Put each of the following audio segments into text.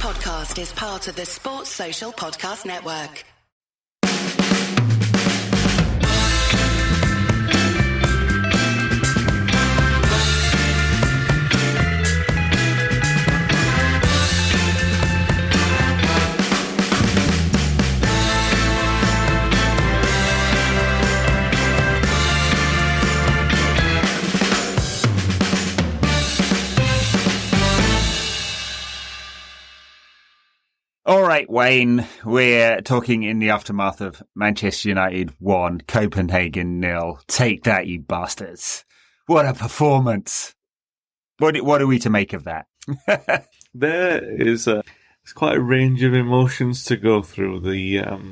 podcast is part of the Sports Social Podcast Network. All right, Wayne, we're talking in the aftermath of Manchester United 1, Copenhagen 0. Take that, you bastards. What a performance. What are we to make of that? There is it's quite a range of emotions to go through. The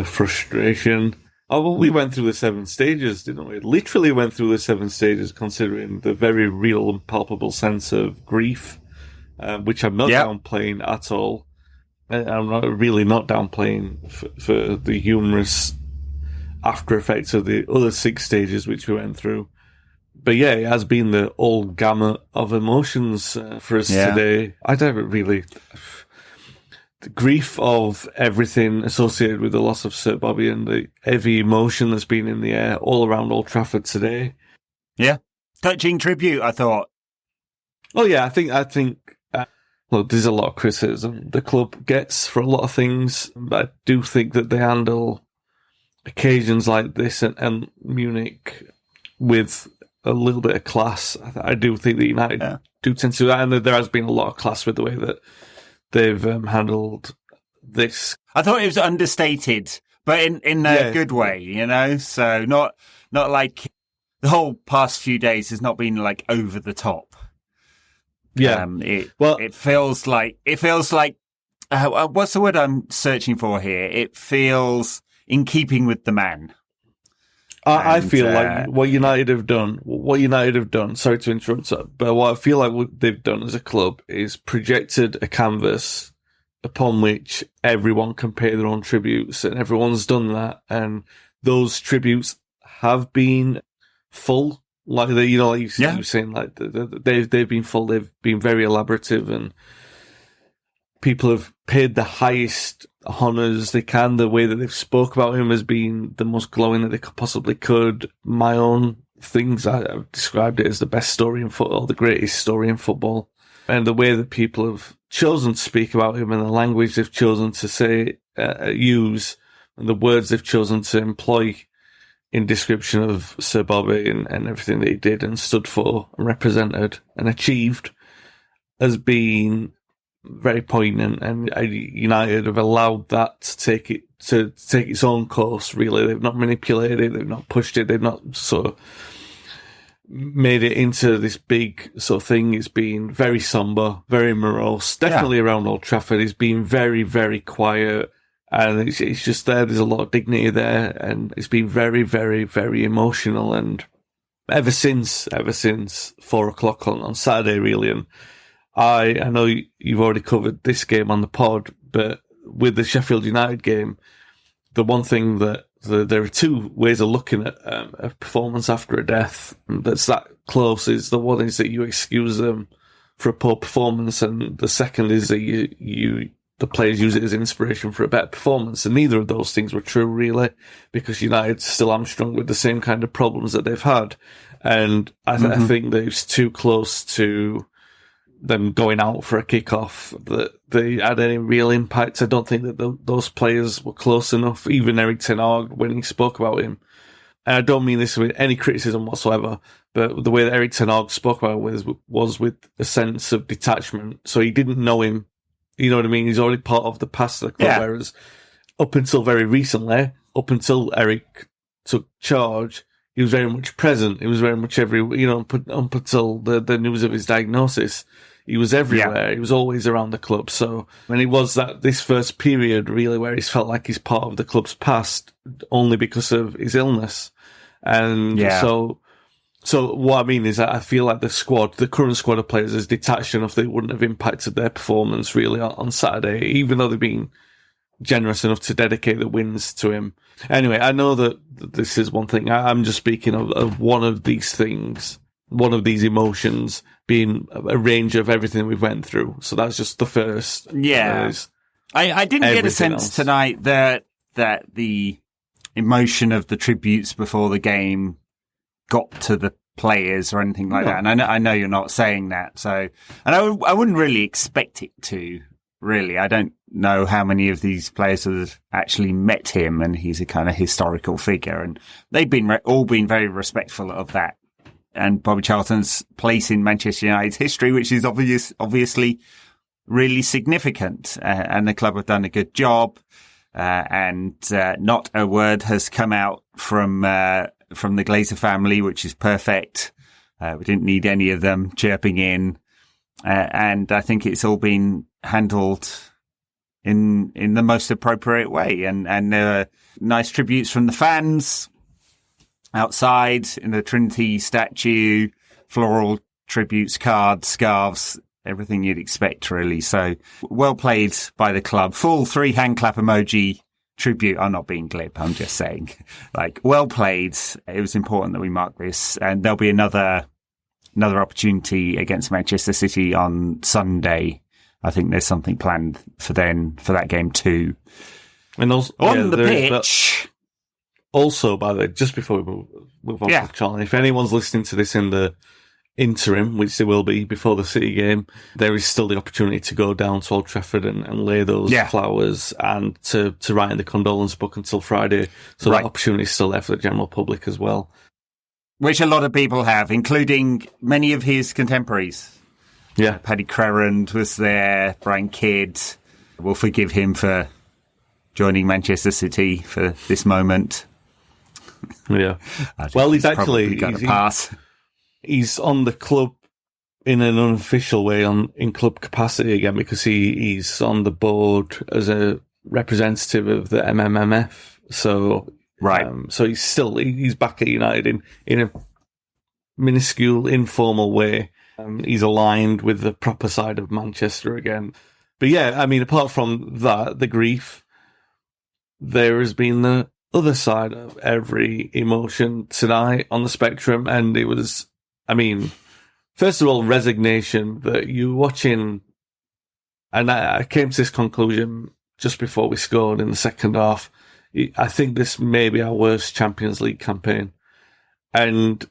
frustration. Oh, well, we went through the 7 stages, didn't we? Literally went through the 7 stages, considering the very real and palpable sense of grief. Which I'm not downplaying at all. I'm not downplaying for the humorous after effects of the other 6 stages which we went through. But yeah, it has been the old gamut of emotions for us today. I don't really... The grief of everything associated with the loss of Sir Bobby and the heavy emotion that's been in the air all around Old Trafford today. Yeah. Touching tribute, I thought. Oh yeah, I think look, there's a lot of criticism the club gets for a lot of things, but I do think that they handle occasions like this and Munich with a little bit of class. I do think that United do tend to do that, and there has been a lot of class with the way that they've handled this. I thought it was understated, but in a good way, you know? So not like the whole past few days has not been like over the top. Yeah. It feels like what's the word I'm searching for here? It feels in keeping with the man. I feel like what United have done, sorry to interrupt, but what I feel like what they've done as a club is projected a canvas upon which everyone can pay their own tributes, and everyone's done that, and those tributes have been full. Like you were saying, like they've been full. They've been very elaborative, and people have paid the highest honours they can. The way that they've spoke about him has been the most glowing that they possibly could. My own things, I've described it as the best story in football, the greatest story in football, and the way that people have chosen to speak about him and the language they've chosen to use, and the words they've chosen to employ in description of Sir Bobby and everything that he did and stood for and represented and achieved has been very poignant, and United have allowed that to take its own course, really. They've not manipulated it, they've not pushed it, they've not sort of made it into this big sort of thing. It's been very somber, very morose, definitely around Old Trafford. It's been very, very quiet. And it's just there's a lot of dignity there, and it's been very, very, very emotional. And ever since 4:00 on Saturday, really. And I know you've already covered this game on the pod, but with the Sheffield United game, the one thing that there are 2 ways of looking at a performance after a death that's that close. Is the one is that you excuse them for a poor performance, and the second is that the players use it as inspiration for a better performance. And neither of those things were true, really, because United's still hamstrung with the same kind of problems that they've had. And I think that it's too close to them going out for a kick-off that they had any real impact. I don't think that those players were close enough. Even Erik ten Hag, when he spoke about him, and I don't mean this with any criticism whatsoever, but the way that Erik ten Hag spoke about it was with a sense of detachment. So he didn't know him. You know what I mean? He's already part of the past of the club, whereas up until very recently, up until Erik took charge, he was very much present. He was very much up until the news of his diagnosis. He was everywhere. He was always around the club. So when it was this first period, really, where he's felt like he's part of the club's past only because of his illness. And So what I mean is that I feel like the current squad of players is detached enough that it wouldn't have impacted their performance really on Saturday, even though they've been generous enough to dedicate the wins to him. Anyway, I know that this is one thing. I'm just speaking of one of these things one of these emotions being a range of everything we've went through. So that's just the first. Yeah. I didn't get a sense tonight that the emotion of the tributes before the game got to the players or anything like that. And I know you're not saying that. So, and I wouldn't really expect it to, really. I don't know how many of these players have actually met him, and he's a kind of historical figure. And they've been all been very respectful of that. And Bobby Charlton's place in Manchester United's history, which is obviously really significant. And the club have done a good job. And not a word has come out from the Glazer family, which is perfect. We didn't need any of them chirping in. And I think it's all been handled in the most appropriate way. And there are nice tributes from the fans outside in the Trinity statue, floral tributes, cards, scarves, everything you'd expect, really. So well played by the club. Full 3 hand clap emoji tribute. I'm not being glib. I'm just saying, well played. It was important that we mark this, and there'll be another opportunity against Manchester City on Sunday. I think there's something planned for that game too. And also, on the pitch. Also, by the way, just before we move on to Charlie, if anyone's listening to this in the interim, which they will be before the City game, there is still the opportunity to go down to Old Trafford and lay those flowers and to write in the condolence book until Friday. So that opportunity is still there for the general public as well. Which a lot of people have, including many of his contemporaries. Yeah. Paddy Crerand was there, Brian Kidd. We'll forgive him for joining Manchester City for this moment. Yeah. Well, he's actually got a pass. He's on the club in an unofficial way in club capacity again, because he's on the board as a representative of the MMMF. So so he's back at United in a minuscule, informal way. He's aligned with the proper side of Manchester again. But yeah, I mean, apart from that, the grief, there has been the other side of every emotion tonight on the spectrum. And it was, I mean, first of all, resignation that you're watching. And I came to this conclusion just before we scored in the second half. I think this may be our worst Champions League campaign. And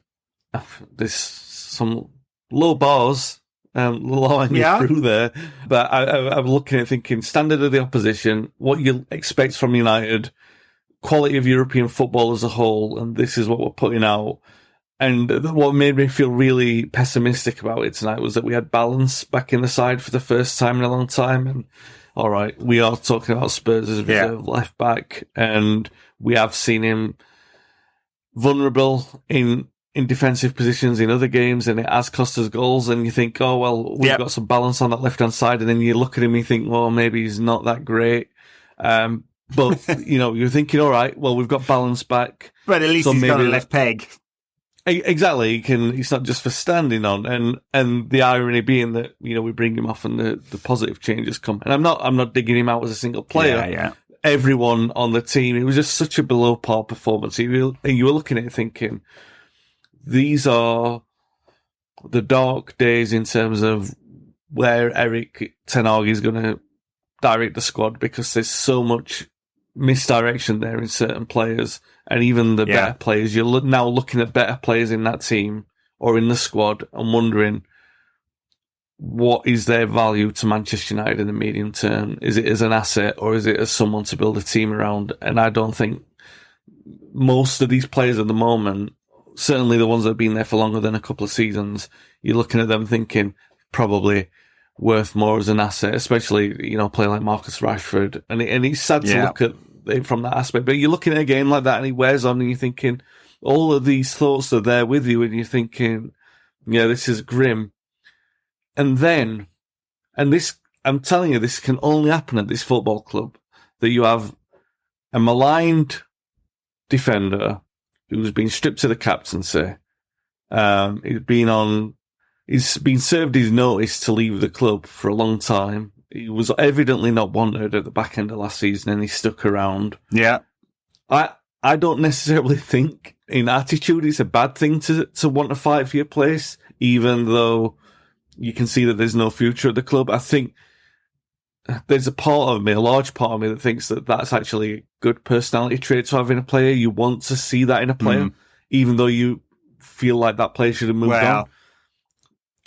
there's some low bars lowering you through there. But I'm looking at thinking, standard of the opposition, what you expect from United, quality of European football as a whole, and this is what we're putting out. And what made me feel really pessimistic about it tonight was that we had balance back in the side for the first time in a long time. And all right, we are talking about Spurs as reserve left back, and we have seen him vulnerable in defensive positions in other games, and it has cost us goals. And you think, oh, well, we've got some balance on that left-hand side. And then you look at him and you think, well, maybe he's not that great. But, you're thinking, all right, well, we've got balance back. But at least he's got a left peg. Exactly. He's not just for standing on. And the irony being that, we bring him off and the positive changes come. And I'm not digging him out as a single player. Yeah. Everyone on the team, it was just such a below par performance. You were looking at it thinking, these are the dark days in terms of where Eric Ten Hag is going to direct the squad, because there's so much misdirection there in certain players, and even the better players. You're now looking at better players in that team or in the squad and wondering, what is their value to Manchester United in the medium term? Is it as an asset, or is it as someone to build a team around? And I don't think most of these players at the moment, certainly the ones that have been there for longer than a couple of seasons, you're looking at them thinking probably worth more as an asset, especially, a player like Marcus Rashford. And it's sad to look at it from that aspect. But you're looking at a game like that and he wears on and you're thinking, all of these thoughts are there with you and you're thinking, this is grim. And then, I'm telling you, this can only happen at this football club, that you have a maligned defender who's been stripped to the captaincy. He's been served his notice to leave the club for a long time. He was evidently not wanted at the back end of last season, and he stuck around. Yeah. I don't necessarily think in attitude it's a bad thing to want to fight for your place, even though you can see that there's no future at the club. I think there's a large part of me that thinks that that's actually a good personality trait to have in a player. You want to see that in a player, even though you feel like that player should have moved on.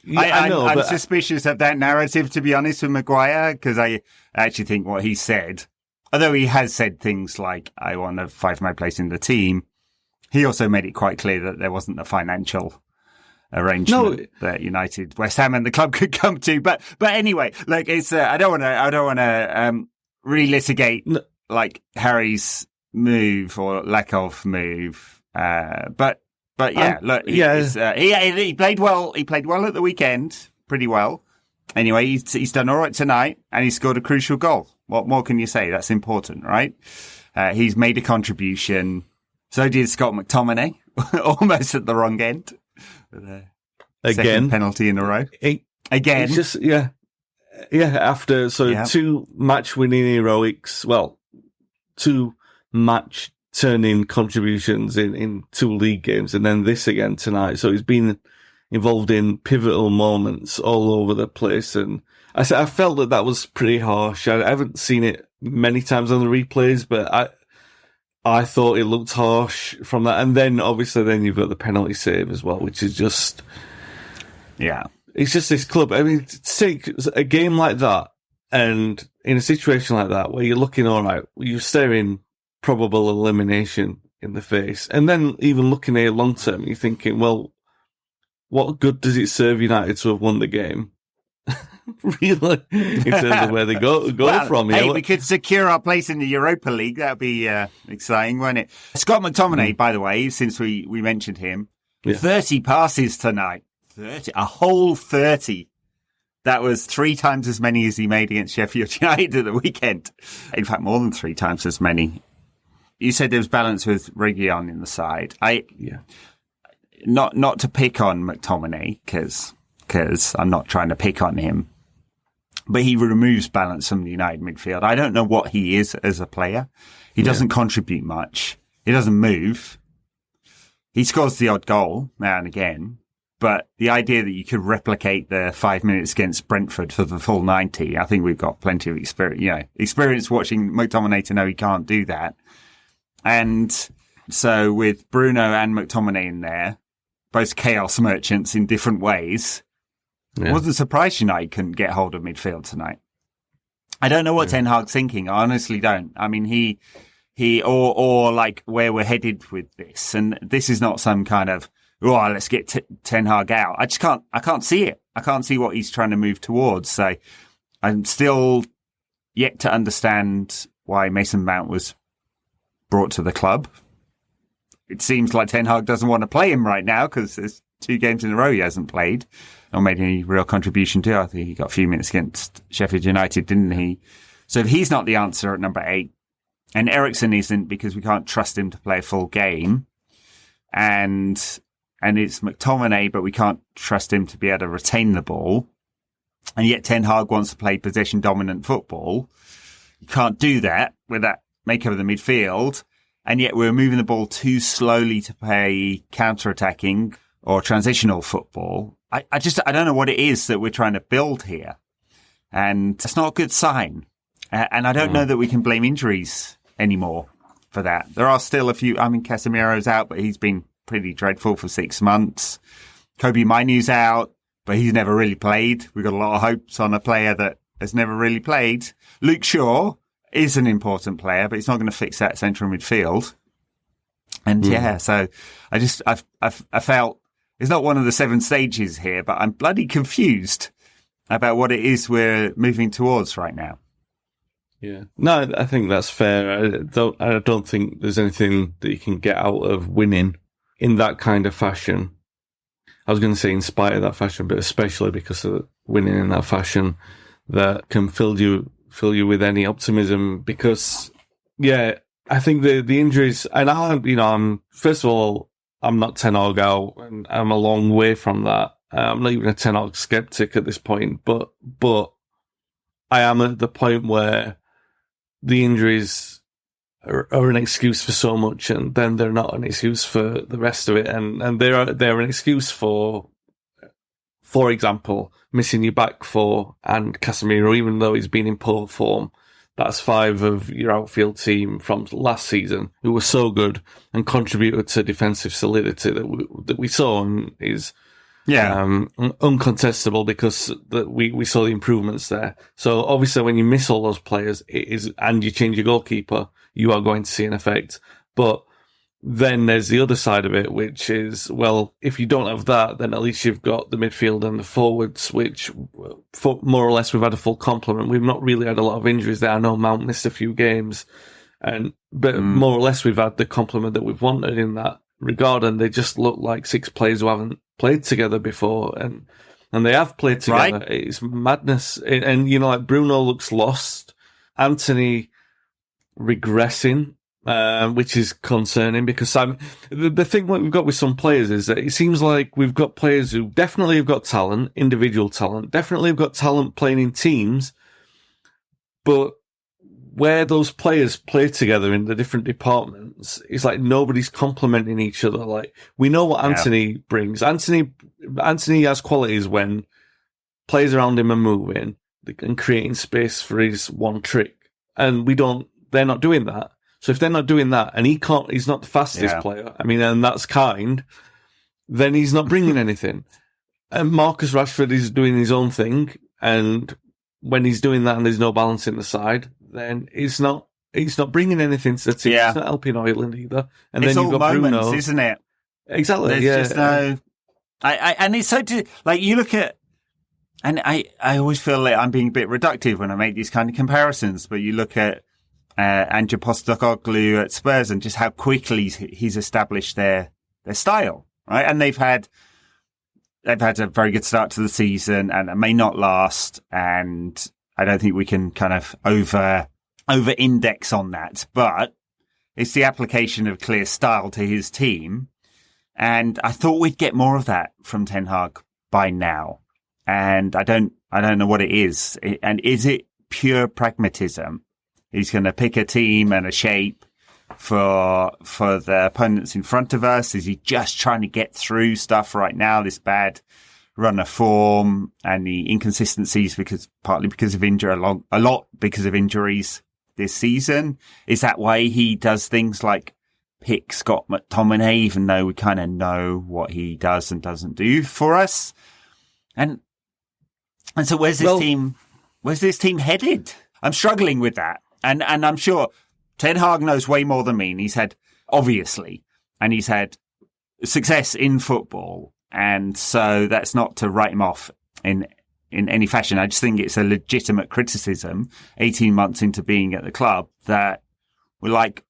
Yeah, I'm suspicious of that narrative, to be honest, with Maguire, because I actually think what he said, although he has said things like, I want to fight for my place in the team, he also made it quite clear that there wasn't a financial arrangement that United, West Ham and the club could come to. But anyway, like, it's, I don't want to relitigate like Harry's move or lack of move. But yeah, look, he played well. He played well at the weekend, pretty well. Anyway, he's done all right tonight, and he scored a crucial goal. What more can you say? That's important, right? He's made a contribution. So did Scott McTominay, almost at the wrong end. Second penalty in a row. Again. It's just, after, two match-winning heroics, two match-turning contributions in 2 league games, and then this again tonight. So he's been involved in pivotal moments all over the place, and I felt that was pretty harsh. I haven't seen it many times on the replays, but I thought it looked harsh from that. And then obviously you've got the penalty save as well, which is just, it's just this club. I mean, take a game like that, and in a situation like that where you're looking all right, you're staring probable elimination in the face, and then even looking at it long term, you're thinking, well, what good does it serve United to have won the game? Really, in terms of where they go from. Hey, we could secure our place in the Europa League. That'd be exciting, wouldn't it? Scott McTominay, by the way, since we mentioned him, 30 passes tonight. 30, a whole 30. That was 3 times as many as he made against Sheffield United at the weekend. In fact, more than 3 times as many. You said there was balance with Reguilon in the side. Not to pick on McTominay, because I'm not trying to pick on him. But he removes balance from the United midfield. I don't know what he is as a player. He doesn't contribute much. He doesn't move. He scores the odd goal now and again. But the idea that you could replicate the 5 minutes against Brentford for the full 90, I think we've got plenty of experience watching McTominay to know he can't do that. And so with Bruno and McTominay in there, both chaos merchants in different ways, I wasn't surprised United couldn't get hold of midfield tonight. I don't know what Ten Hag's thinking. I honestly don't. I mean, he like where we're headed with this. And this is not some kind of, let's get Ten Hag out. I can't see it. I can't see what he's trying to move towards. So I'm still yet to understand why Mason Mount was brought to the club. It seems like Ten Hag doesn't want to play him right now because there's 2 games in a row he hasn't played or made any real contribution to. I think he got a few minutes against Sheffield United, didn't he? So if he's not the answer at number 8, and Eriksen isn't because we can't trust him to play a full game, and it's McTominay, but we can't trust him to be able to retain the ball, and yet Ten Hag wants to play possession-dominant football. You can't do that with that makeup of the midfield, and yet we're moving the ball too slowly to play counter-attacking or transitional football. I don't know what it is that we're trying to build here. And that's not a good sign. And I don't know that we can blame injuries anymore for that. There are still a few. I mean, Casemiro's out, but he's been pretty dreadful for 6 months. Kobe Mainoo's out, but he's never really played. We've got a lot of hopes on a player that has never really played. Luke Shaw is an important player, but he's not going to fix that central midfield. And so I felt it's not one of the 7 stages here, but I'm bloody confused about what it is we're moving towards right now. Yeah. No, I think that's fair. I don't think there's anything that you can get out of winning in that kind of fashion. I was going to say in spite of that fashion, but especially because of winning in that fashion that can fill you with any optimism. Because, I think the injuries, and I'm first of all, I'm not Ten Hag out, and I'm a long way from that. I'm not even a Ten Hag skeptic at this point, but I am at the point where the injuries are an excuse for so much, and then they're not an excuse for the rest of it. And they're an excuse for example, missing your back four and Casemiro, even though he's been in poor form. That's 5 of your outfield team from last season who were so good and contributed to defensive solidity that we saw, and is uncontestable because we saw the improvements there. So obviously when you miss all those players, and you change your goalkeeper, you are going to see an effect. But then there's the other side of it, which is, well, if you don't have that, then at least you've got the midfield and the forwards, which more or less we've had a full complement. We've not really had a lot of injuries there. I know Mount missed a few games, but more or less we've had the complement that we've wanted in that regard, and they just look like 6 players who haven't played together before, and they have played together. Right. It's madness. And like Bruno looks lost. Anthony regressing, which is concerning because the thing what we've got with some players is that it seems like we've got players who definitely have got talent, individual talent, definitely have got talent playing in teams, but where those players play together in the different departments, it's like nobody's complementing each other. Like, we know what Anthony brings. Anthony has qualities when players around him are moving and creating space for his one trick, and they're not doing that. So if they're not doing that, and he's not the fastest player, I mean, and that's kind, then he's not bringing anything. And Marcus Rashford is doing his own thing, and when he's doing that and there's no balance in the side, then he's not bringing anything to the team. He's not helping Ireland either. And it's then you've got moments, Bruno, isn't it? Exactly. There's just no. And it's so like you look at, and I always feel like I'm being a bit reductive when I make these kind of comparisons. But you look at Ange Postecoglou at Spurs and just how quickly he's established their style, right? And they've had a very good start to the season, and it may not last. And I don't think we can kind of over index on that, but it's the application of clear style to his team. And I thought we'd get more of that from Ten Hag by now. And I don't know what it is. And is it pure pragmatism? He's going to pick a team and a shape for the opponents in front of us. Is he just trying to get through stuff right now? This bad run of form and the inconsistencies partly because of a lot because of injuries this season. Is that why he does things like pick Scott McTominay, even though we kind of know what he does and doesn't do for us? And so where's this team headed? I'm struggling with that. And I'm sure Ten Hag knows way more than me. And he's had success in football. And so that's not to write him off in any fashion. I just think it's a legitimate criticism 18 months into being at the club that we're like,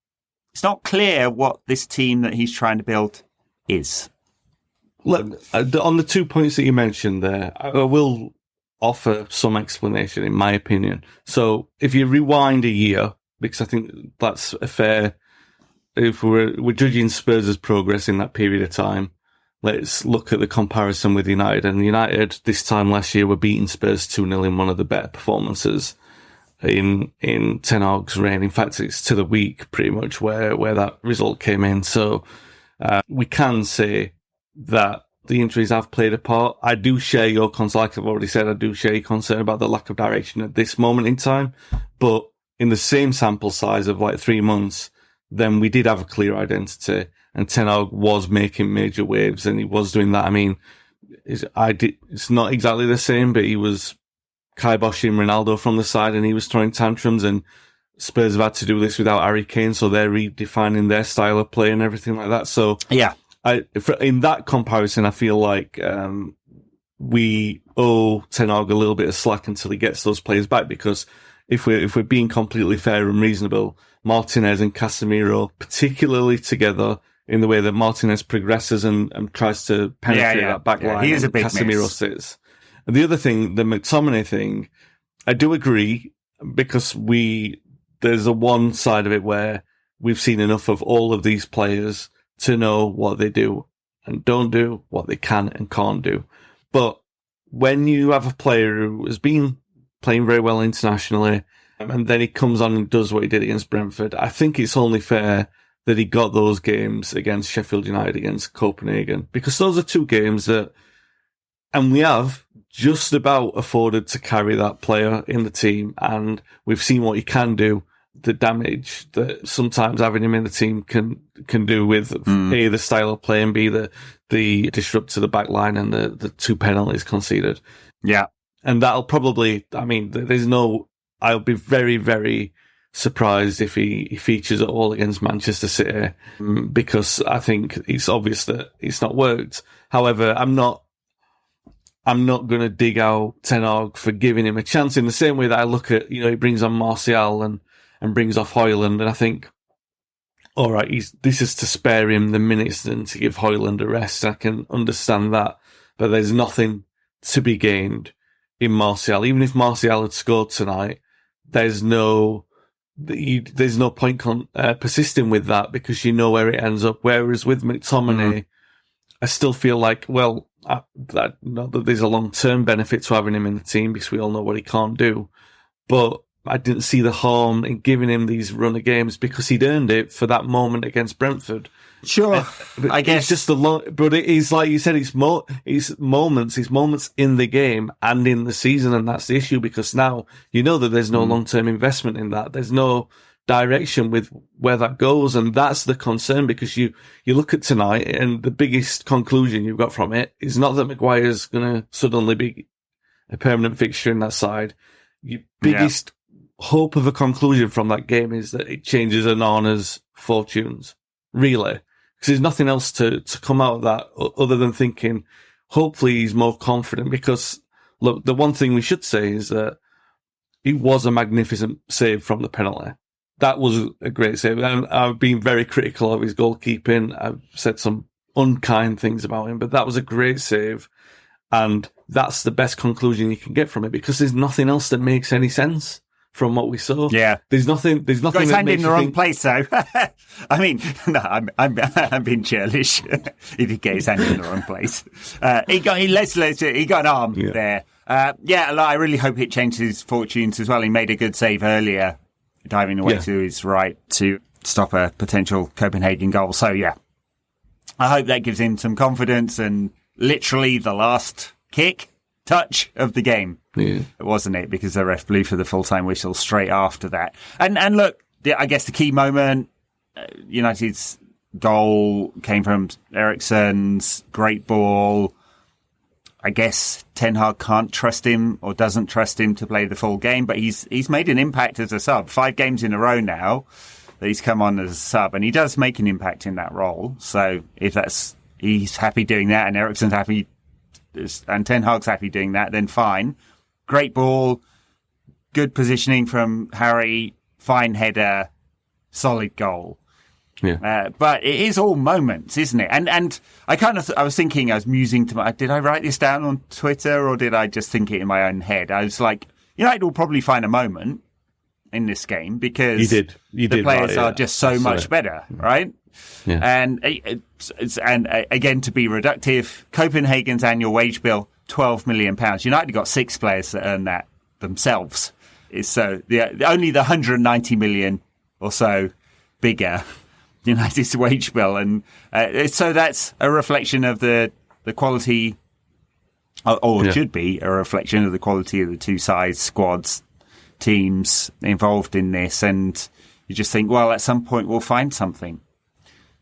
it's not clear what this team that he's trying to build is. Look, on the 2 points that you mentioned there, I will offer some explanation, in my opinion. So if you rewind a year, because I think that's a fair, if we're judging Spurs' progress in that period of time, let's look at the comparison with United. And United, this time last year, were beating Spurs 2-0 in one of the better performances in Ten Hag's reign. In fact, it's to the week, pretty much, where that result came in. So we can say that the injuries have played a part. I do share your concern, like I've already said, I do share your concern about the lack of direction at this moment in time. But in the same sample size of like 3 months, then we did have a clear identity, and Ten Hag was making major waves, and he was doing that. I mean, it's not exactly the same, but he was kiboshing Ronaldo from the side, and he was throwing tantrums, and Spurs have had to do this without Harry Kane, so they're redefining their style of play and everything like that. So yeah, in that comparison, I feel like we owe Ten Hag a little bit of slack until he gets those players back, because if we're being completely fair and reasonable, Martinez and Casemiro, particularly together, in the way that Martinez progresses and tries to penetrate that back line, he is a big Casemiro miss. sits. And the other thing, the McTominay thing, I do agree, because there's a one side of it where we've seen enough of all of these players to know what they do and don't do, what they can and can't do. But when you have a player who has been playing very well internationally and then he comes on and does what he did against Brentford. I think it's only fair that he got those games against Sheffield United, against Copenhagen, because those are two games that, and we have just about afforded to carry that player in the team, and we've seen what he can do, the damage that sometimes having him in the team can do with A, the style of play, and B, the disrupt to the back line and the 2 penalties conceded. Yeah. And that'll probably, I'll be very, very surprised if he features at all against Manchester City, because I think it's obvious that it's not worked. However, I'm not going to dig out Ten Hag for giving him a chance in the same way that I look at, he brings on Martial and brings off Højlund, and I think, all right, this is to spare him the minutes and to give Højlund a rest. I can understand that, but there's nothing to be gained in Martial. Even if Martial had scored tonight, there's no point persisting with that, because you know where it ends up. Whereas with McTominay, I still feel like, not that there's a long-term benefit to having him in the team, because we all know what he can't do, but I didn't see the harm in giving him these run of games, because he'd earned it for that moment against Brentford. Sure, I guess. It's just but it is like you said, it's moments in the game and in the season, and that's the issue, because now you know that there's no long-term investment in that. There's no direction with where that goes, and that's the concern, because you look at tonight, and the biggest conclusion you've got from it is not that Maguire's going to suddenly be a permanent fixture in that side. Your biggest hope of a conclusion from that game is that it changes Onana's fortunes, really. Because there's nothing else to come out of that other than thinking, hopefully he's more confident. Because, look, the one thing we should say is that it was a magnificent save from the penalty. That was a great save. And I've been very critical of his goalkeeping. I've said some unkind things about him, but that was a great save. And that's the best conclusion you can get from it, because there's nothing else that makes any sense from what we saw. Yeah. There's nothing got his that hand makes in the you wrong think, place, though. I mean, no, I'm being churlish. He did get his hand in the wrong place. He got an arm there. I really hope it changed his fortunes as well. He made a good save earlier, diving away to his right to stop a potential Copenhagen goal. So, I hope that gives him some confidence, and literally the last touch of the game, wasn't it? Because the ref blew for the full-time whistle straight after that. And look, I guess the key moment, United's goal came from Eriksen's great ball. I guess Ten Hag can't trust him, or doesn't trust him to play the full game, but he's made an impact as a sub. 5 games in a row now that he's come on as a sub, and he does make an impact in that role. So if he's happy doing that, and Eriksen's happy, and Ten Hag's happy doing that, then fine. Great ball, good positioning from Harry, fine header, solid goal. Yeah. But it is all moments, isn't it? And I was thinking, I was musing did I write this down on Twitter, or did I just think it in my own head? I was like, United will probably find a moment in this game, because the players are just so much better, right? Yeah. And again, to be reductive, Copenhagen's annual wage bill, £12 million. United got 6 players that earn that themselves. So only the 190 million or so bigger United's wage bill, and so that's a reflection of the quality, or it should be a reflection of the quality of the two sides, squads, teams involved in this. And you just think, well, at some point we'll find something,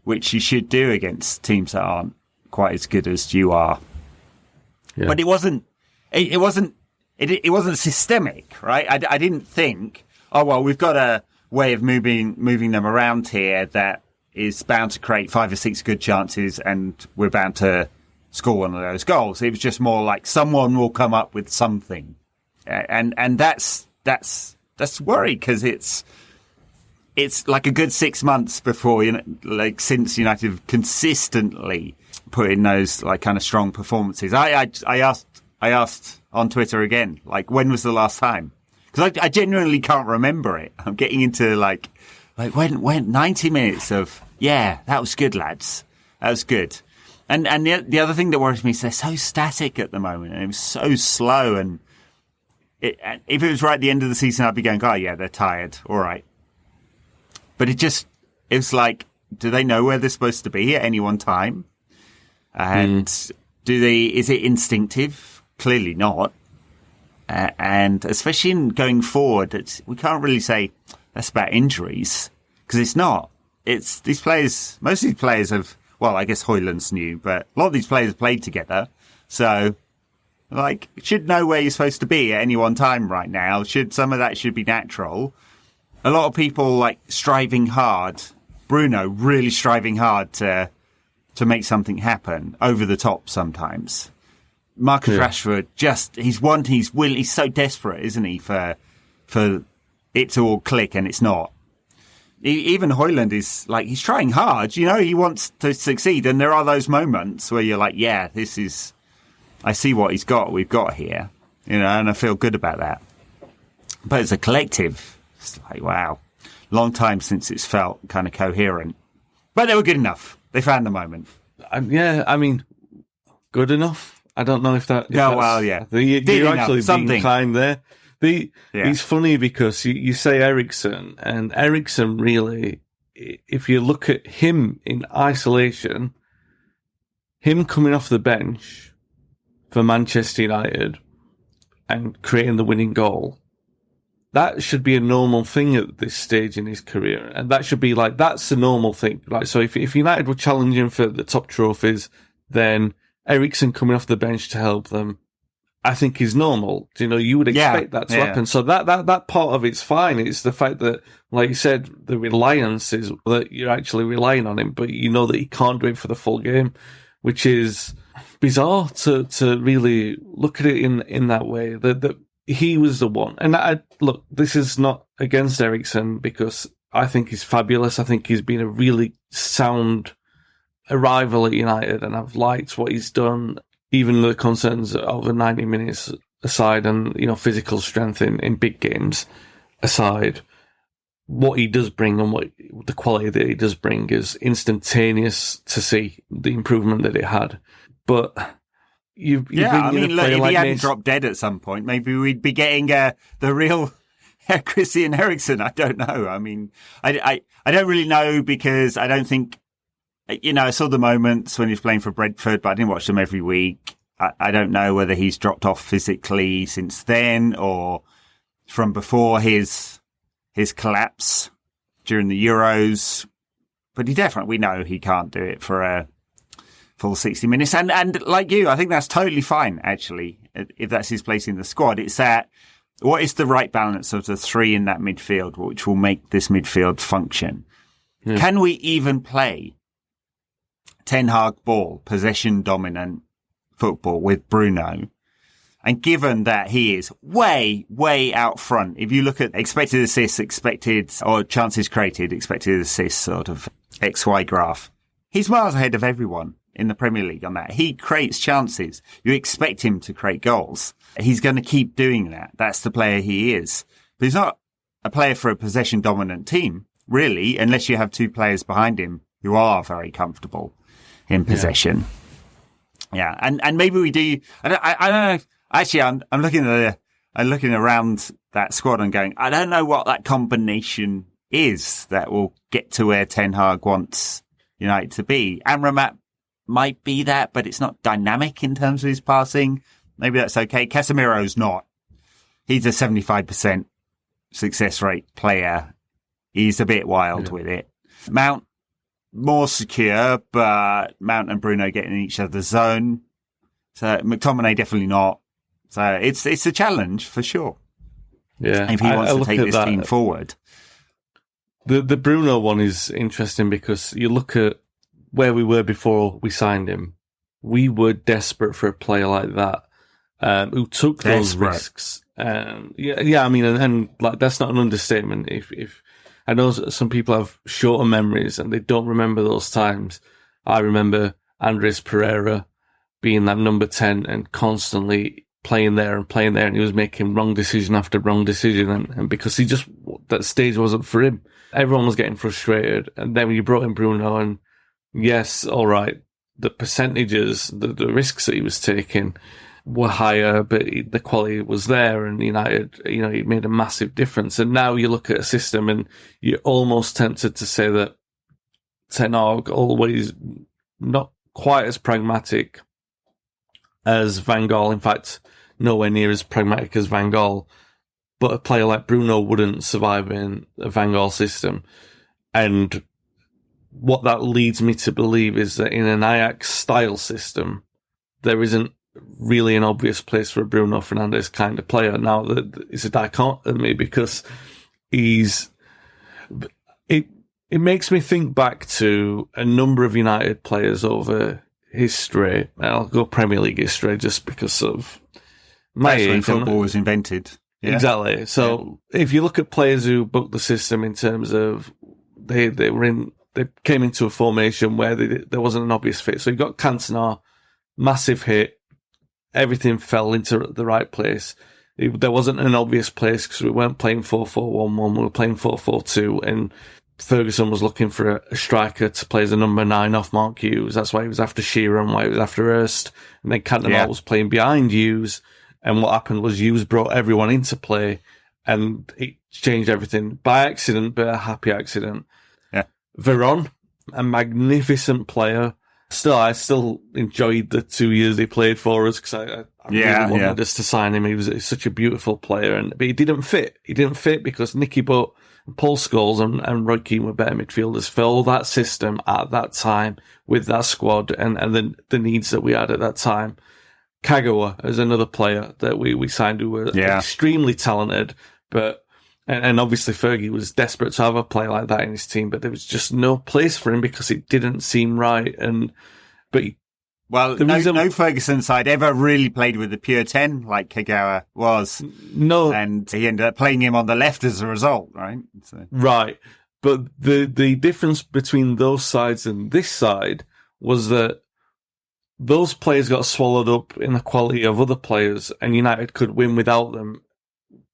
which you should do against teams that aren't quite as good as you are. Yeah. But it wasn't systemic, right? I didn't think, oh, well, we've got a way of moving them around here that is bound to create 5 or 6 good chances, and we're bound to score one of those goals. It was just more like someone will come up with something, and that's worry, because it's like a good 6 months before, since United have consistently put in those like kind of strong performances. I asked on Twitter again, like, when was the last time? Because I genuinely can't remember it. I'm getting into like when 90 minutes of, that was good, lads. That was good. And the other thing that worries me is they're so static at the moment, and it was so slow. And if it was right at the end of the season, I'd be going, oh yeah, they're tired. All right. But it was like, do they know where they're supposed to be at any one time? And is it instinctive? Clearly not. And especially in going forward, we can't really say that's about injuries, because it's not. It's these players, most of these players I guess Højlund's new, but a lot of these players have played together. So, like, should know where you're supposed to be at any one time right now. Some of that should be natural. A lot of people, like, striving hard. Bruno really striving hard to make something happen, over the top sometimes. Marcus Rashford, he's so desperate, isn't he, for it to all click, and it's not. Even Højlund is like, he's trying hard, he wants to succeed, and there are those moments where you're like, yeah, I see what we've got here, and I feel good about that. But as a collective, it's like, wow, long time since it's felt kind of coherent. But they were good enough. They found the moment. Good enough. I don't know if that... Yeah. You're actually being kind there. It's funny because you say Eriksen, and Eriksen really, if you look at him in isolation, him coming off the bench for Manchester United and creating the winning goal, that should be a normal thing at this stage in his career. And that should be like, that's the normal thing. Like, so if United were challenging for the top trophies, then Eriksen coming off the bench to help them, I think is normal. You would expect that to happen. So that part of it's fine. It's the fact that, like you said, the reliance is that you're actually relying on him, but you know that he can't do it for the full game, which is bizarre to really look at it in that way. That he was the one. And look, this is not against Eriksen, because I think he's fabulous. I think he's been a really sound arrival at United, and I've liked what he's done, even the concerns over 90 minutes aside, and physical strength in big games aside. What he does bring and what the quality that he does bring is instantaneous to see the improvement that it had. But if he hadn't dropped dead at some point, maybe we'd be getting the real Christian Eriksen. I don't know. I mean, I don't really know, because I don't think. I saw the moments when he was playing for Brentford, but I didn't watch them every week. I don't know whether he's dropped off physically since then, or from before his collapse during the Euros. But we know he can't do it for a full 60 minutes. And like you, I think that's totally fine, actually, if that's his place in the squad. It's that, what is the right balance of the three in that midfield, which will make this midfield function? Yeah. Can we even play Ten Hag ball, possession dominant football with Bruno? And given that he is way, way out front, if you look at expected assists, or chances created, expected assists sort of XY graph, he's miles ahead of everyone in the Premier League on that. He creates chances. You expect him to create goals. He's going to keep doing that. That's the player he is. But he's not a player for a possession dominant team, really, unless you have two players behind him who are very comfortable in possession. Yeah. And maybe we do. I don't know. Actually, I'm looking around that squad and going, I don't know what that combination is that will get to where Ten Hag wants United to be. Amrabat might be that, but it's not dynamic in terms of his passing. Maybe that's okay. Casemiro's not. He's a 75% success rate player. He's a bit wild with it. Mount, more secure, but Mount and Bruno get in each other's zone. So McTominay definitely not. So it's a challenge for sure. Yeah, if he wants to take this team forward. The Bruno one is interesting, because you look at where we were before we signed him. We were desperate for a player like that, who took those risks. Yeah. I mean, and like, that's not an understatement. If I know some people have shorter memories and they don't remember those times. I remember Andres Pereira being that number 10 and constantly playing there, and he was making wrong decision after wrong decision, and because that stage wasn't for him. Everyone was getting frustrated, and then when you brought in Bruno, and yes, all right, the percentages, the risks that he was taking were higher, but the quality was there, and United, it made a massive difference. And now you look at a system and you're almost tempted to say that Ten Hag always not quite as pragmatic as Van Gaal. In fact, nowhere near as pragmatic as Van Gaal. But a player like Bruno wouldn't survive in a Van Gaal system. And what that leads me to believe is that in an Ajax-style system, there isn't really an obvious place for a Bruno Fernandes kind of player. Now, it's a dichotomy because it makes me think back to a number of United players over history. I'll go Premier League history just because of my age. When football was invented. Yeah. Exactly. So if you look at players who booked the system in terms of they came into a formation where there wasn't an obvious fit. So you got Cantona, massive hit, everything fell into the right place. There wasn't an obvious place because we weren't playing 4-4-1-1, we were playing 4-4-2, and Ferguson was looking for a striker to play as a number 9 off Mark Hughes. That's why he was after Shearer and why he was after Hurst. And then Cantona was playing behind Hughes. And what happened was Hughes brought everyone into play and it changed everything by accident, but a happy accident. Yeah. Veron, a magnificent player. I still enjoyed the 2 years he played for us because I really wanted us to sign him. He was such a beautiful player, but he didn't fit. He didn't fit because Nicky Butt, Paul Scholes and Roy Keane were better midfielders for all that system at that time with that squad and the needs that we had at that time. Kagawa is another player that we signed who were extremely talented, but and obviously Fergie was desperate to have a player like that in his team, but there was just no place for him because it didn't seem right. No Ferguson side ever really played with the pure 10 like Kagawa was. No. And he ended up playing him on the left as a result, right? So. Right. But the difference between those sides and this side was that those players got swallowed up in the quality of other players and United could win without them.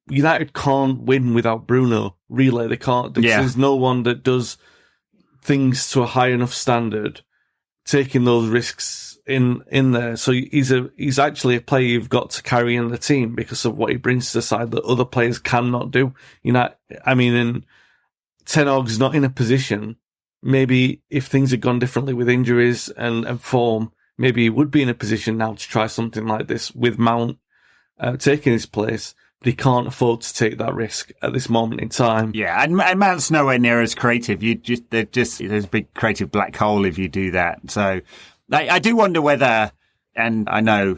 United can't win without Bruno, really. They can't. There's no one that does things to a high enough standard, taking those risks in there. So he's actually a player you've got to carry in the team because of what he brings to the side that other players cannot do. And Ten Hag's not in a position. Maybe if things had gone differently with injuries and form, maybe he would be in a position now to try something like this with Mount taking his place. But he can't afford to take that risk at this moment in time. Yeah, and Mount's nowhere near as creative. There's a big creative black hole if you do that. So I do wonder whether, and I know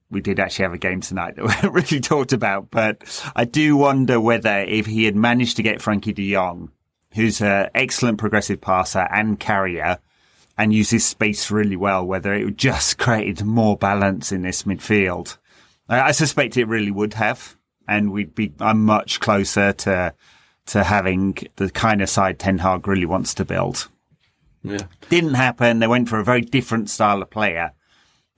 we did actually have a game tonight that we really talked about, but I do wonder whether if he had managed to get Frankie de Jong, who's an excellent progressive passer and carrier, and uses space really well, whether it would just created more balance in this midfield. I suspect it really would have, and we'd be much closer to having the kind of side Ten Hag really wants to build. Yeah. Didn't happen. They went for a very different style of player,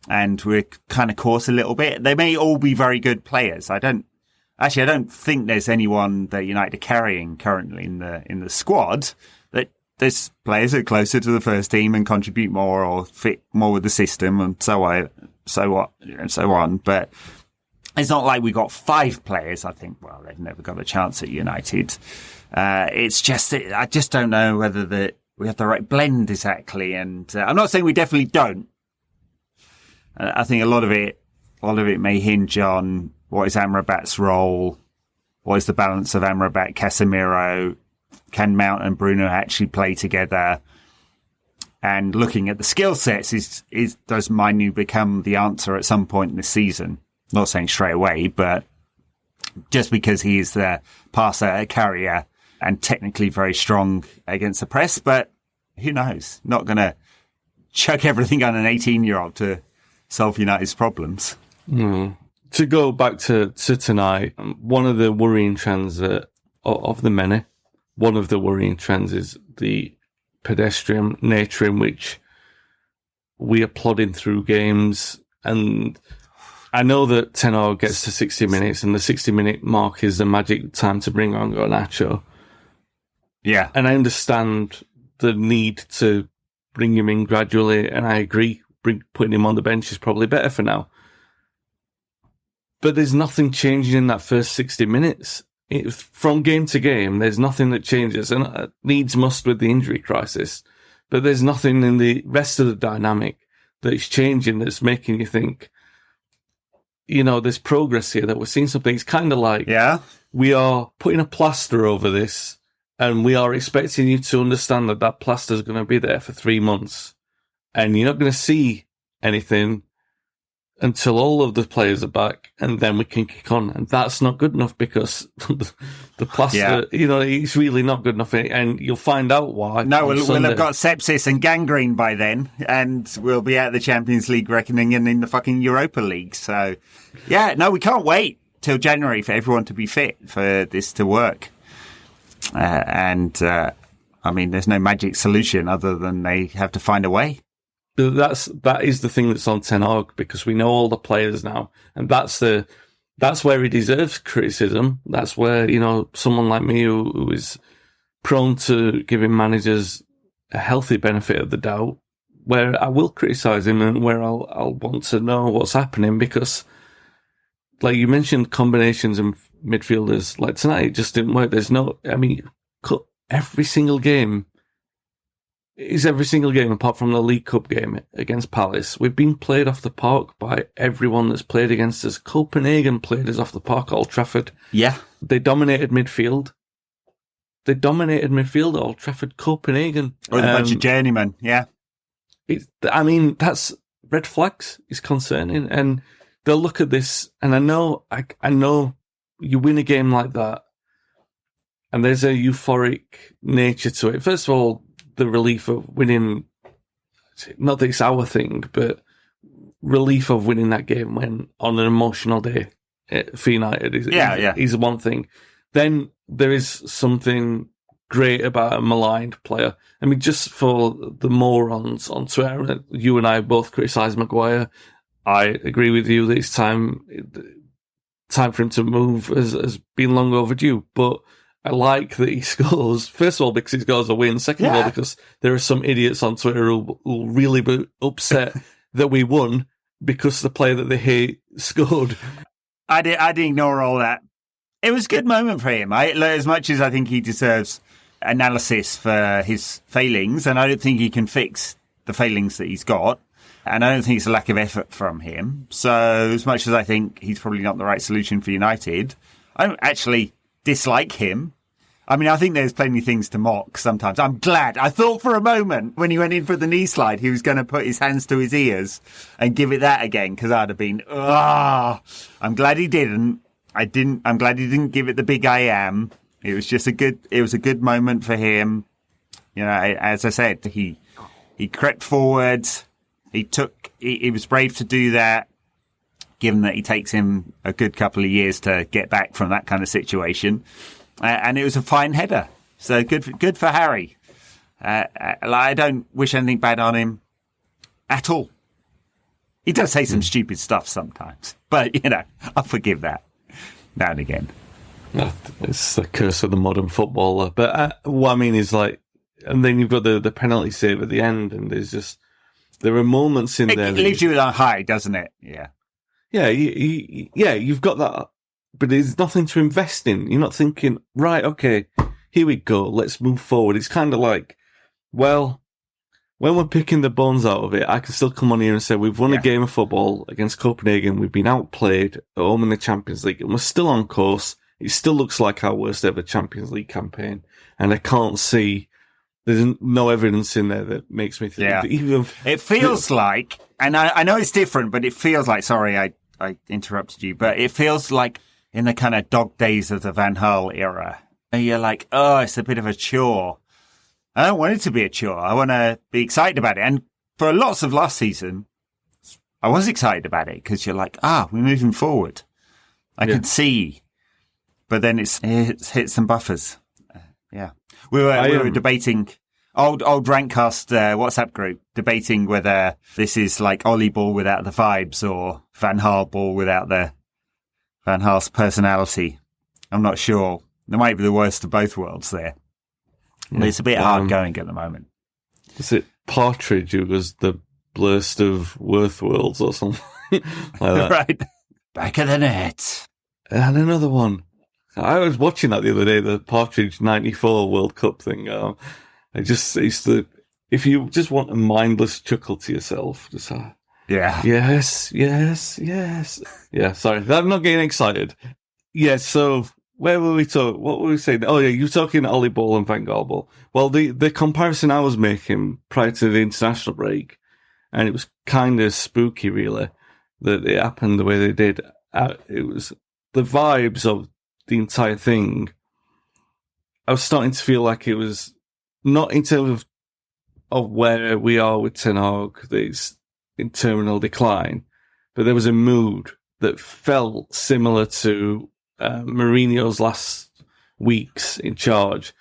and we're kind of caught a little bit. They may all be very good players. I don't think there's anyone that United are carrying currently in the squad. That there's players that are closer to the first team and contribute more or fit more with the system and so on. But it's not like we got 5 players. I think, well, they've never got a chance at United. It's just, I just don't know whether we have the right blend exactly. And I'm not saying we definitely don't. I think a lot of it may hinge on what is Amrabat's role, what is the balance of Amrabat, Casemiro, can Mount and Bruno actually play together? And looking at the skill sets, does Manu become the answer at some point in the season? Not saying straight away, but just because he is the passer, carrier, and technically very strong against the press, but who knows? Not going to chuck everything on an 18-year-old to solve United's problems. Mm. To go back to tonight, one of the worrying trends of the many, one of the worrying trends is the pedestrian nature in which we are plodding through games. And I know that Ten Hag gets to 60 minutes and the 60-minute mark is the magic time to bring on Garnacho. Yeah. And I understand the need to bring him in gradually, and I agree, putting him on the bench is probably better for now. But there's nothing changing in that first 60 minutes. From game to game, there's nothing that changes, and needs must with the injury crisis. But there's nothing in the rest of the dynamic that's changing that's making you think, there's progress here, that we're seeing something. It's kind of like we are putting a plaster over this, and we are expecting you to understand that plaster is going to be there for 3 months, and you're not going to see anything until all of the players are back, and then we can kick on. And that's not good enough, because the plaster, it's really not good enough. And you'll find out why. No, we'll have got sepsis and gangrene by then, and we'll be out of the Champions League reckoning and in the fucking Europa League. So, we can't wait till January for everyone to be fit for this to work. There's no magic solution other than they have to find a way. That is the thing that's on Ten Hag, because we know all the players now, and that's where he deserves criticism. That's where, someone like me who is prone to giving managers a healthy benefit of the doubt, where I will criticise him and where I'll want to know what's happening, because, like you mentioned, combinations and midfielders, like tonight, it just didn't work. Every single game apart from the League Cup game against Palace. We've been played off the park by everyone that's played against us. Copenhagen played us off the park at Old Trafford. Yeah. They dominated midfield. At Old Trafford, Copenhagen. With a bunch of journeymen, yeah. That's red flags. It's concerning. And they'll look at this, and I know you win a game like that, and there's a euphoric nature to it. First of all, the relief of winning, not that it's our thing, but relief of winning that game when on an emotional day for United is one thing. Then there is something great about a maligned player. Just for the morons on Twitter, you and I both criticise Maguire. I agree with you that it's time for him to move has been long overdue, but I like that he scores, first of all, because he scores a win. Second of all, because there are some idiots on Twitter who will really be upset that we won because the player that they hate scored. I'd ignore all that. It was a good moment for him. As much as I think he deserves analysis for his failings, and I don't think he can fix the failings that he's got, and I don't think it's a lack of effort from him. So as much as I think he's probably not the right solution for United, I don't actually dislike him. I think there's plenty of things to mock sometimes. I'm glad. I thought for a moment when he went in for the knee slide, he was going to put his hands to his ears and give it that again, because I'd have been, I'm glad he didn't. I'm glad he didn't give it the big I am. It was just a good moment for him. As I said, he crept forward. He was brave to do that, given that it takes him a good couple of years to get back from that kind of situation. And it was a fine header. So good for Harry. I don't wish anything bad on him at all. He does say some stupid stuff sometimes, but, I'll forgive that now and again. It's the curse of the modern footballer. But what I mean is, like, and then you've got the penalty save at the end, and there are moments in there. It leaves you on high, doesn't it? Yeah. Yeah, you've got that, but there's nothing to invest in. You're not thinking, right, okay, here we go, let's move forward. It's kind of like, well, when we're picking the bones out of it, I can still come on here and say we've won a game of football against Copenhagen, we've been outplayed at home in the Champions League, and we're still on course. It still looks like our worst ever Champions League campaign, and I can't see, there's no evidence in there that makes me think that even... It feels like, and I know it's different, but it feels like, sorry, I interrupted you, but it feels like in the kind of dog days of the Van Gaal era, you're like, it's a bit of a chore. I don't want it to be a chore. I want to be excited about it. And for lots of last season, I was excited about it because you're like, we're moving forward. I can see, but then it's hit some buffers. We were debating old Rankcast WhatsApp group, debating whether this is like Ollie ball without the vibes or Van Gaal ball without the Van Gaal's personality. I'm not sure. There might be the worst of both worlds there. Yeah. It's a bit hard going at the moment. Is it Partridge who was the blurst of Worth worlds or something like that? Right. Back of the net. And another one. I was watching that the other day, the Partridge 94 World Cup thing. If you just want a mindless chuckle to yourself, just yes. Yeah, sorry, I'm not getting excited. Yeah, so where were we talking? What were we saying? Oh yeah, you were talking Ollie Ball and Van Gaal Ball. Well, the comparison I was making prior to the international break, and it was kind of spooky, really, that it happened the way they did. It was the vibes of the entire thing. I was starting to feel like it was not in terms of where we are with Ten Hag, that's in terminal decline, but there was a mood that felt similar to Mourinho's last weeks in charge.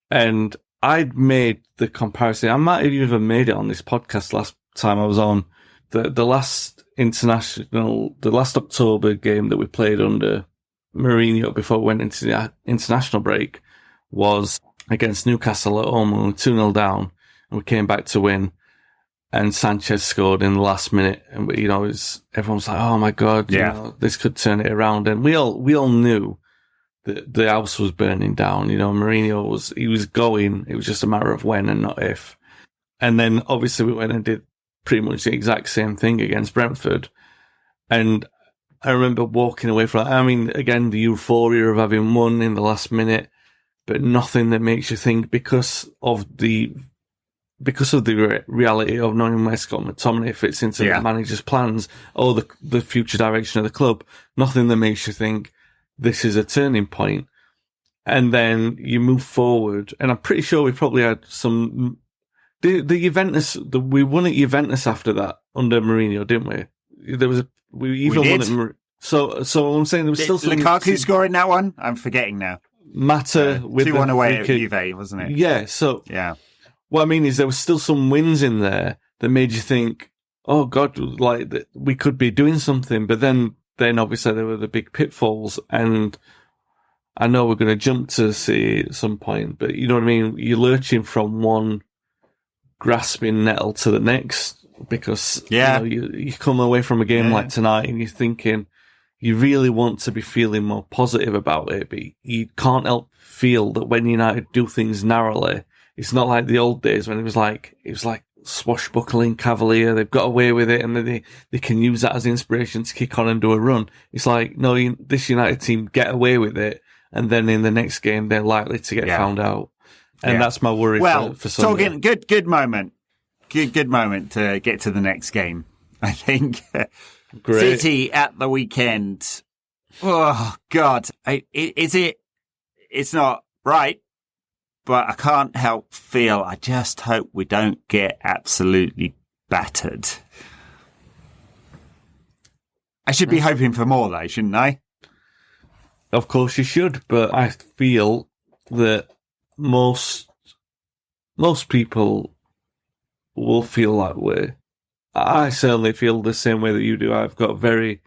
And I'd made the comparison. I might have even made it on this podcast last time I was on. The last October game that we played under Mourinho before we went into the international break was against Newcastle at home, and we were 2-0 down, and we came back to win. And Sanchez scored in the last minute, and everyone was like, "Oh my god, this could turn it around." And we all knew that the house was burning down. Mourinho was going. It was just a matter of when and not if. And then obviously we went and did pretty much the exact same thing against Brentford. And I remember walking away from that. I mean, again, the euphoria of having won in the last minute, but nothing that makes you think because of the reality of knowing where Scott McTominay fits into the manager's plans or the future direction of the club. Nothing that makes you think this is a turning point. And then you move forward, and I'm pretty sure we probably had some. The Juventus, we won at Juventus after that under Mourinho, didn't we? We even won at. So I'm saying there was still some. Lukaku scoring that one? I'm forgetting now. Matter with 2-1 away at Juve, wasn't it? Yeah. So yeah. What I mean is there was still some wins in there that made you think, oh God, like we could be doing something. But then obviously there were the big pitfalls, and I know we're going to jump to City at some point, but you know what I mean? You're lurching from one grasping nettle to the next because you come away from a game like tonight and you're thinking you really want to be feeling more positive about it, but you can't help feel that when United do things narrowly, it's not like the old days when it was like swashbuckling Cavalier. They've got away with it, and they can use that as inspiration to kick on and do a run. It's like, no, this United team get away with it, and then in the next game they're likely to get found out. And that's my worry. For Sunday. Talking good moment, good moment to get to the next game. I think Great. City at the weekend. Oh God, it's not right. But I can't help feel, I just hope we don't get absolutely battered. I should be hoping for more, though, shouldn't I? Of course you should, but I feel that most people will feel that way. I certainly feel the same way that you do. I've got very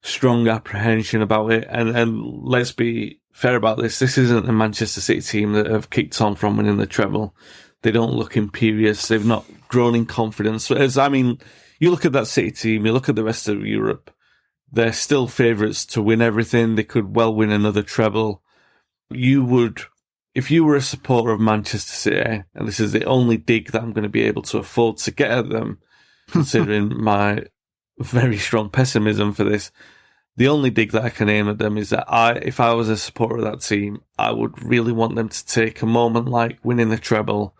strong apprehension about it, and let's be fair about this. This isn't a Manchester City team that have kicked on from winning the treble. They don't look imperious. They've not grown in confidence. You look at that City team, you look at the rest of Europe, they're still favourites to win everything. They could well win another treble. If you were a supporter of Manchester City, and this is the only dig that I'm going to be able to afford to get at them, considering my very strong pessimism for this, the only dig that I can aim at them is that if I was a supporter of that team, I would really want them to take a moment like winning the treble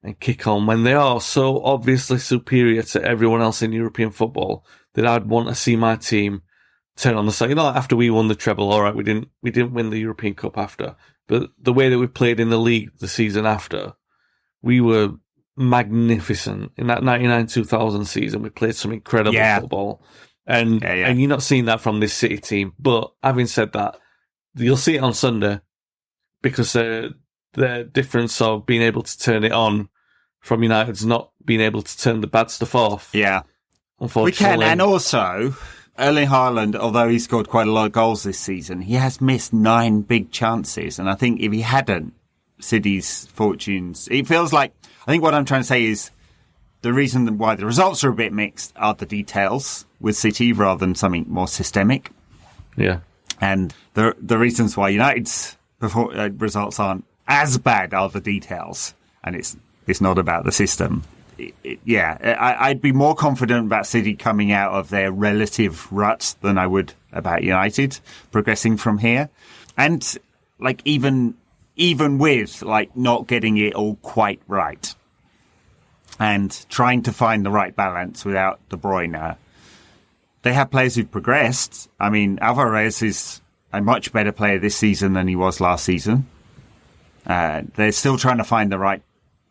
and kick on when they are so obviously superior to everyone else in European football that I'd want to see my team turn on the side. After we won the treble, all right, we didn't win the European Cup after, but the way that we played in the league the season after, we were magnificent. In that 99-2000 season, we played some incredible football. And you're not seeing that from this City team. But having said that, you'll see it on Sunday because the difference of being able to turn it on from United's not being able to turn the bad stuff off. Yeah. Unfortunately. We can, and also, Erling Haaland, although he scored quite a lot of goals this season, he has missed 9 big chances. And I think if he hadn't, City's fortunes, it feels like, I think what I'm trying to say is, the reason why the results are a bit mixed are the details with City rather than something more systemic. Yeah. And the reasons why United's results aren't as bad are the details. And it's not about the system. I'd be more confident about City coming out of their relative rut than I would about United progressing from here. And like even with like not getting it all quite right and trying to find the right balance without De Bruyne, they have players who've progressed. I mean, Alvarez is a much better player this season than he was last season. They're still trying to find the right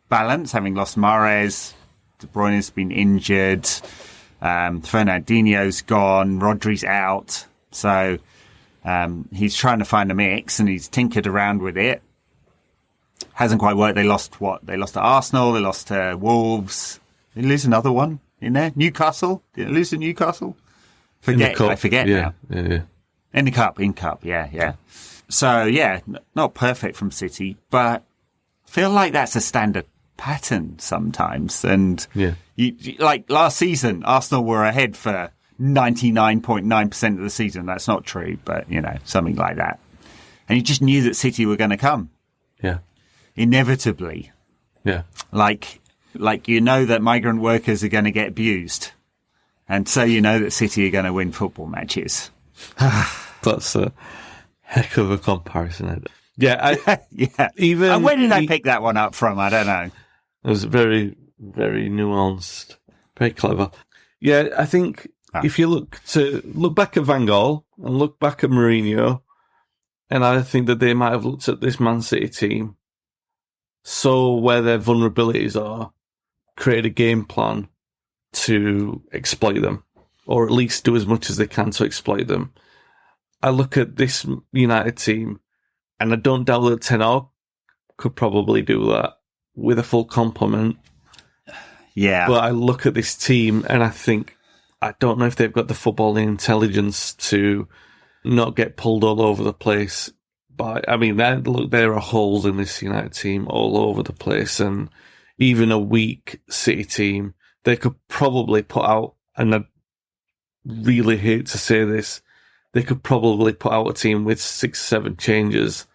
balance, having lost Mahrez. De Bruyne's been injured. Fernandinho's gone. Rodri's out. So he's trying to find a mix, and he's tinkered around with it. Hasn't quite worked. They lost to Arsenal. They lost to Wolves. Did they lose another one in there? Newcastle? Did they lose to Newcastle? I forget now. Yeah. In the cup, yeah. So, not perfect from City, but I feel like that's a standard pattern sometimes. And you, like last season, Arsenal were ahead for 99.9% of the season. That's not true, but, something like that. And you just knew that City were going to come. Yeah. Inevitably. Yeah. Like that migrant workers are going to get abused. And so that City are going to win football matches. That's a heck of a comparison, isn't it? Yeah. Even and where did I pick that one up from? I don't know. It was very, very nuanced, very clever. Yeah, I think if you look back at Van Gaal and look back at Mourinho, and I think that they might have looked at this Man City team, saw where their vulnerabilities are, create a game plan to exploit them, or at least do as much as they can to exploit them. I look at this United team, and I don't doubt that Ten Hag could probably do that with a full complement. Yeah. But I look at this team, and I think, I don't know if they've got the footballing intelligence to not get pulled all over the place. But I mean, there are holes in this United team all over the place, and even a weak City team, they could probably put out, and I really hate to say this, they could probably put out a team with 6-7 changes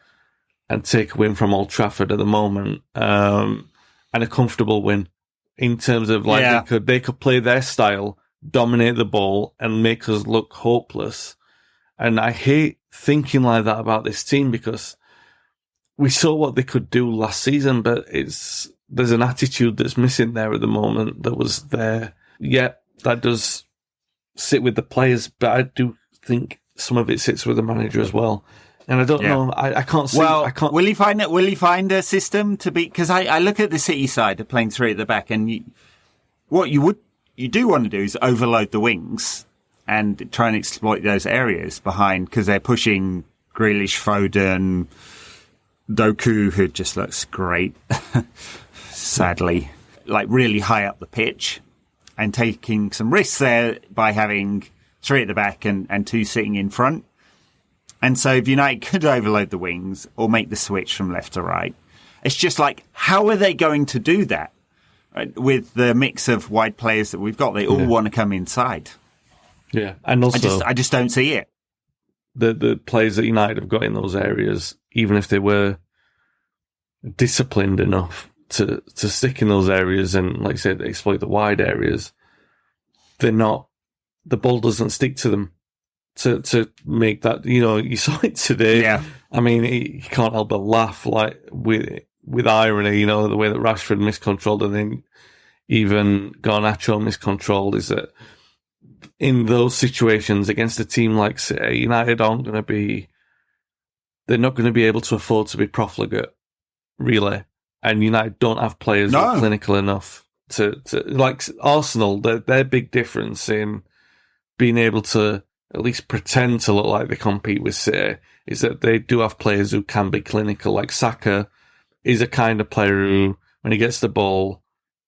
and take a win from Old Trafford at the moment, and a comfortable win in terms of they could play their style, dominate the ball, and make us look hopeless. And I hate thinking like that about this team, because we saw what they could do last season, but there's an attitude that's missing there at the moment that was there. Yeah, that does sit with the players, but I do think some of it sits with the manager as well. And I don't know. I can't see. Well, I can't. Will he find a system to be? Because I look at the City side of playing three at the back, and what you do want to do is overload the wings and try and exploit those areas behind, because they're pushing Grealish, Foden, Doku, who just looks great, sadly, like really high up the pitch, and taking some risks there by having three at the back and two sitting in front. And so if United could overload the wings or make the switch from left to right, it's just like, how are they going to do that? Right? With the mix of wide players that we've got, they all want to come inside. Yeah, and also I just don't see it. The players that United have got in those areas, even if they were disciplined enough to stick in those areas and, like I said, exploit the wide areas, they're not. The ball doesn't stick to them to make that. You saw it today. Yeah. I mean, you can't help but laugh, like with irony. The way that Rashford miscontrolled, and then even Garnacho miscontrolled, is that in those situations against a team like City, United they're not going to be able to afford to be profligate, really. And United don't have players who are clinical enough to like Arsenal. Their big difference in being able to at least pretend to look like they compete with City is that they do have players who can be clinical. Like Saka is a kind of player who, when he gets the ball,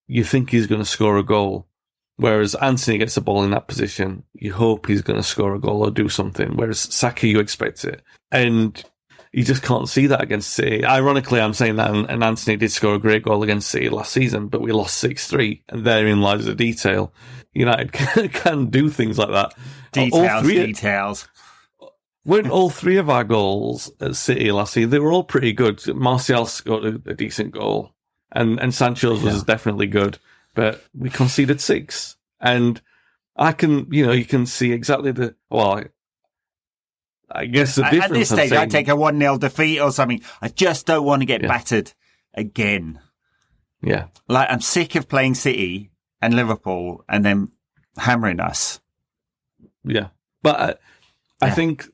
you think he's going to score a goal. Whereas Anthony gets the ball in that position, you hope he's going to score a goal or do something. Whereas Saka, you expect it. And you just can't see that against City. Ironically, I'm saying that, and Anthony did score a great goal against City last season, but we lost 6-3, and therein lies the detail. United can do things like that. Details. When all three of our goals at City last season, they were all pretty good. Martial scored a decent goal, and Sancho's was definitely good, but we conceded 6. And you can see exactly I guess the difference. At this stage, I take a 1-0 defeat or something. I just don't want to get battered again. Yeah. Like, I'm sick of playing City and Liverpool and then hammering us. Yeah. But I think,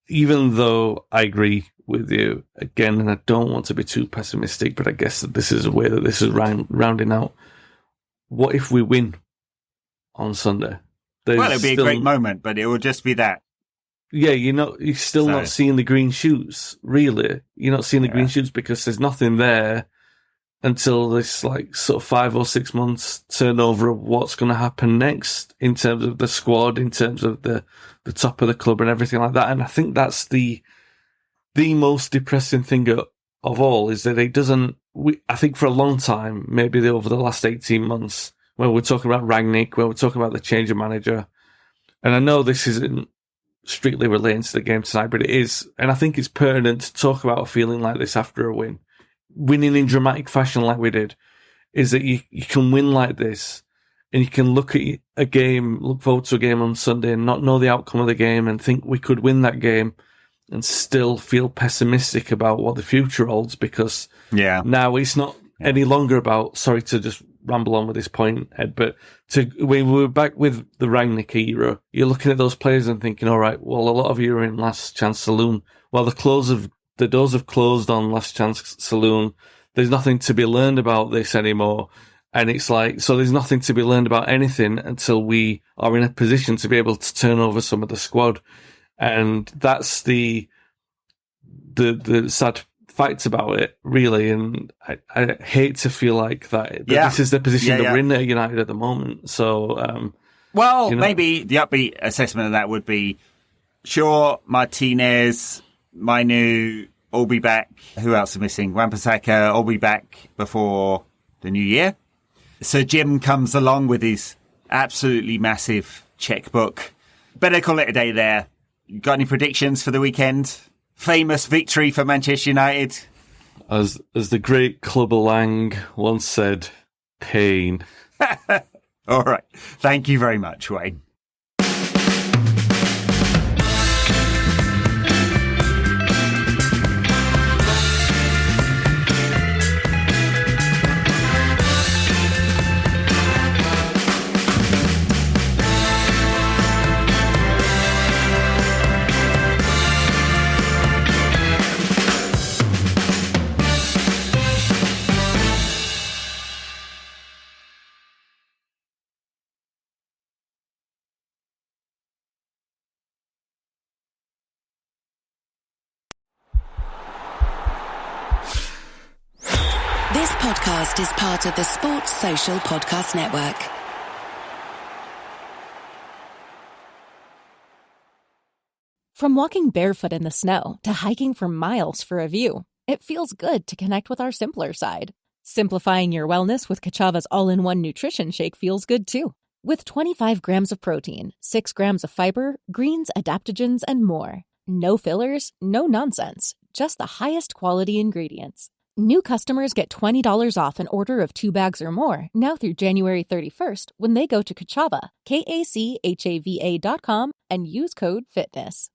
even though I agree with you, again, and I don't want to be too pessimistic, but I guess that this is a way that this is rounding out. What if we win on Sunday? It'd be a great moment, but it will just be that. Yeah, you're still not seeing the green shoots, really. You're not seeing the green shoots because there's nothing there until this sort of 5 or 6 months turnover of what's going to happen next in terms of the squad, in terms of the top of the club and everything like that. And I think that's the most depressing thing of all, is that it doesn't. I think for a long time, maybe over the last 18 months, when we're talking about Rangnick, when we're talking about the change of manager, and I know this isn't strictly relating to the game tonight, but it is, and I think it's pertinent to talk about a feeling like this after a win. Winning in dramatic fashion like we did, is that you can win like this, and you can look forward to a game on Sunday and not know the outcome of the game and think we could win that game and still feel pessimistic about what the future holds, because now it's not any longer about, sorry to just ramble on with this point, Ed, but when we were back with the Rangnick era, you're looking at those players and thinking, all right, well, a lot of you are in last chance saloon. Well, the doors have closed on last chance saloon. There's nothing to be learned about this anymore. And it's like, so there's nothing to be learned about anything until we are in a position to be able to turn over some of the squad. And that's the sad facts about it, really, and I hate to feel like that this is the position that we're in at United at the moment. So, maybe the upbeat assessment of that would be, sure, Martinez, Mainu, all be back. Who else is missing? Wan-Bissaka, all be back before the new year. So Jim comes along with his absolutely massive checkbook. Better call it a day there. You got any predictions for the weekend? Famous victory for Manchester United. As the great Clubber Lang once said, pain. All right. Thank you very much, Wayne. This podcast is part of the Sports Social Podcast Network. From walking barefoot in the snow to hiking for miles for a view, it feels good to connect with our simpler side. Simplifying your wellness with Kachava's all-in-one nutrition shake feels good too. With 25 grams of protein, 6 grams of fiber, greens, adaptogens, and more. No fillers, no nonsense, just the highest quality ingredients. New customers get $20 off an order of 2 bags or more now through January 31st when they go to Kachava, KACHAVA.com, and use code FITNESS.